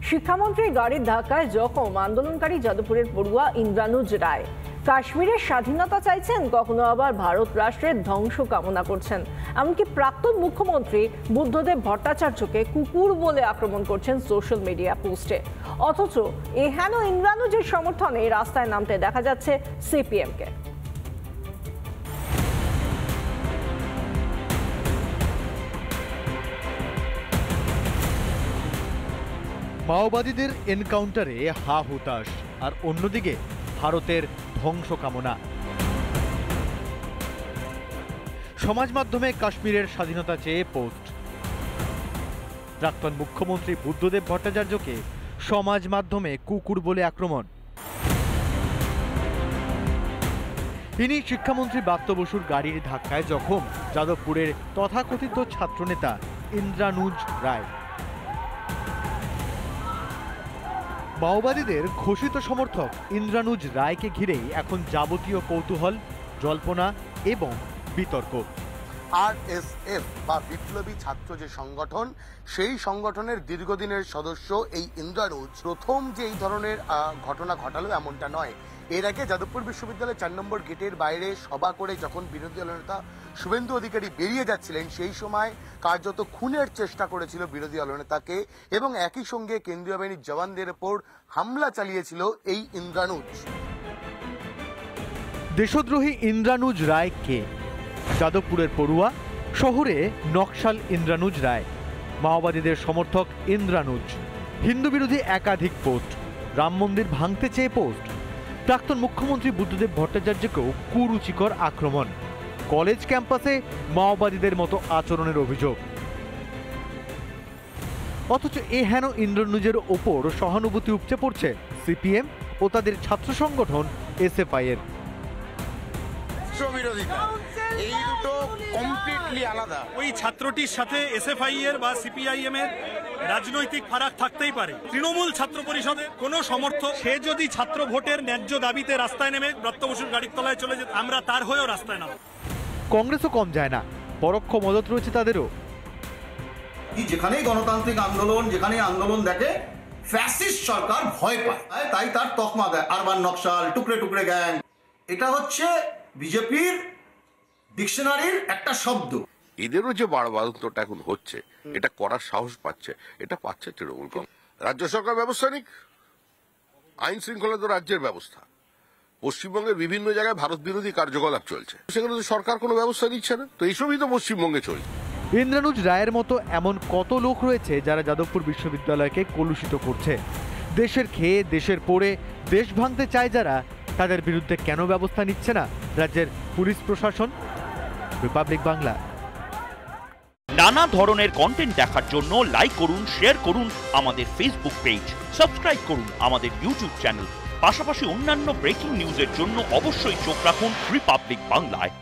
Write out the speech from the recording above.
শিক্ষামন্ত্রী গাড়ির ধাক্কায় জখম আন্দোলনকারী যাদবপুরের পড়ুয়া ইন্দ্রানুজ রায়। কাশ্মীরের স্বাধীনতা চাইছেন, কখনো আবার ভারত রাষ্ট্রের ধ্বংস কামনা করছেন। এমনকি প্রাক্তন মুখ্যমন্ত্রী বুদ্ধদেব ভট্টাচার্যকে কুকুর বলে আক্রমণ করছেন সোশ্যাল মিডিয়া পোস্টে। অথচ এহেন ইন্দ্রানুজের সমর্থনে রাস্তায় নামতে দেখা যাচ্ছে সিপিএমকে। মাওবাদীদের এনকাউন্টারে হা হুতাশ, আর অন্যদিকে ভারতের ধ্বংস কামনা। সমাজ মাধ্যমে কাশ্মীরের স্বাধীনতা চেয়ে পোস্ট। প্রাক্তন মুখ্যমন্ত্রী বুদ্ধদেব ভট্টাচার্যকে সমাজ মাধ্যমে কুকুর বলে আক্রমণ। ইনি শিক্ষামন্ত্রী ব্রাত্য বসুর গাড়ির ধাক্কায় জখম যাদবপুরের তথাকথিত ছাত্রনেতা ইন্দ্রানুজ রায়। মাওবাদীদের ঘোষিত সমর্থক ইন্দ্রানুজ রায়কে ঘিরেই এখন যাবতীয় কৌতূহল, জল্পনা এবং বিতর্ক। আরএসএফ বা বিপ্লবী ছাত্র যে সংগঠন, সেই সংগঠনের দীর্ঘদিনের সদস্য এই ইন্দ্রানুজ প্রথম যে এই ধরনের ঘটনা ঘটালো এমনটা নয়। এর আগে যাদবপুর বিশ্ববিদ্যালয়ের 4 নম্বর গেটের বাইরে সভা করে যখন বিরোধী দলনেতা শুভেন্দু অধিকারী বেরিয়ে যাচ্ছিলেন, সেই সময় কার্যত খুনের চেষ্টা করেছিল বিরোধী দলনেতাকে এবং একই সঙ্গে কেন্দ্রীয় বাহিনীর জওয়ানদের ওপর হামলা চালিয়েছিল এই ইন্দ্রানুজ। দেশদ্রোহী ইন্দ্রানুজ রায় কে? যাদবপুরের পড়ুয়া, শহরে নকশাল ইন্দ্রানুজ রায়, মাওবাদীদের সমর্থক ইন্দ্রানুজ, হিন্দু বিরোধী একাধিক পোস্ট, রাম মন্দির ভাঙতে চেয়ে পোস্ট, প্রাক্তন মুখ্যমন্ত্রী বুদ্ধদেব ভট্টাচার্যকেও কুরুচিকর আক্রমণ, কলেজ ক্যাম্পাসে মাওবাদীদের মতো আচরণের অভিযোগ। অথচ এ হেন ইন্দ্রানুজের ওপর সহানুভূতি উপচে পড়ছে সিপিএম ও তাদের ছাত্র সংগঠন এসএফআই এর। এই দুটো কমপ্লিটলি আলাদা। ওই ছাত্রটির সাথে এসএফআই এর বা সিপিআইএম এর রাজনৈতিক ফারাক থাকতেই পারে। তৃণমূল ছাত্র পরিষদের কোনো সমর্থক, সে যদি ছাত্র ভোটের ন্যায্য দাবিতে রাস্তায় নেমে ব্রাত্য বসুর গাড়ির তলায় চলে যেত, আমরা তার হয়েও রাস্তায় নাম। কংগ্রেসও কম যায় না, পরোক্ষ মদত রয়েছে তাদেরও। যেখানেই গণতান্ত্রিক আন্দোলন, যেখানেই আন্দোলন দেখে ফ্যাসিস্ট সরকার ভয় পায়, তাই তার তকমা দেয় আরবান নকশাল, টুকরে টুকরে গ্যাং। এটা হচ্ছে বিজেপির ডিকশনারির একটা শব্দ। এদেরও যে বাড়বাড়ন্তটা এখন হচ্ছে, এটা করার সাহস পাচ্ছে, এটা পাচ্ছে তৃণমূল কংগ্রেস। রাজ্য সরকার ব্যবস্থা নিক, আইন শৃঙ্খলা তো রাজ্যের ব্যবস্থা। পশ্চিমবঙ্গের বিভিন্ন জায়গায় ভারত বিরোধী কার্যকলাপ চলছে, সেখানে তো সরকার কোনো ব্যবস্থা নিচ্ছে না। তো এইসবই তো পশ্চিমবঙ্গে চলছে। ইন্দ্রানুজ রায়ের মতো এমন কত লোক রয়েছে যারা যাদবপুর বিশ্ববিদ্যালয়কে কলুষিত করছে। দেশের খেয়ে, দেশের পড়ে দেশ ভাঙতে চায় যারা, তাদের বিরুদ্ধে কেন ব্যবস্থা নিচ্ছে না রাজ্যের পুলিশ প্রশাসন? রিপাবলিক বাংলা। নানা ধরনের কন্টেন্ট দেখার জন্য লাইক করুন, শেয়ার করুন আমাদের ফেসবুক পেজ, সাবস্ক্রাইব করুন আমাদের ইউটিউব চ্যানেল। পাশাপাশি অন্যান্য ব্রেকিং নিউজের জন্য অবশ্যই চোখ রাখুন রিপাবলিক বাংলায়।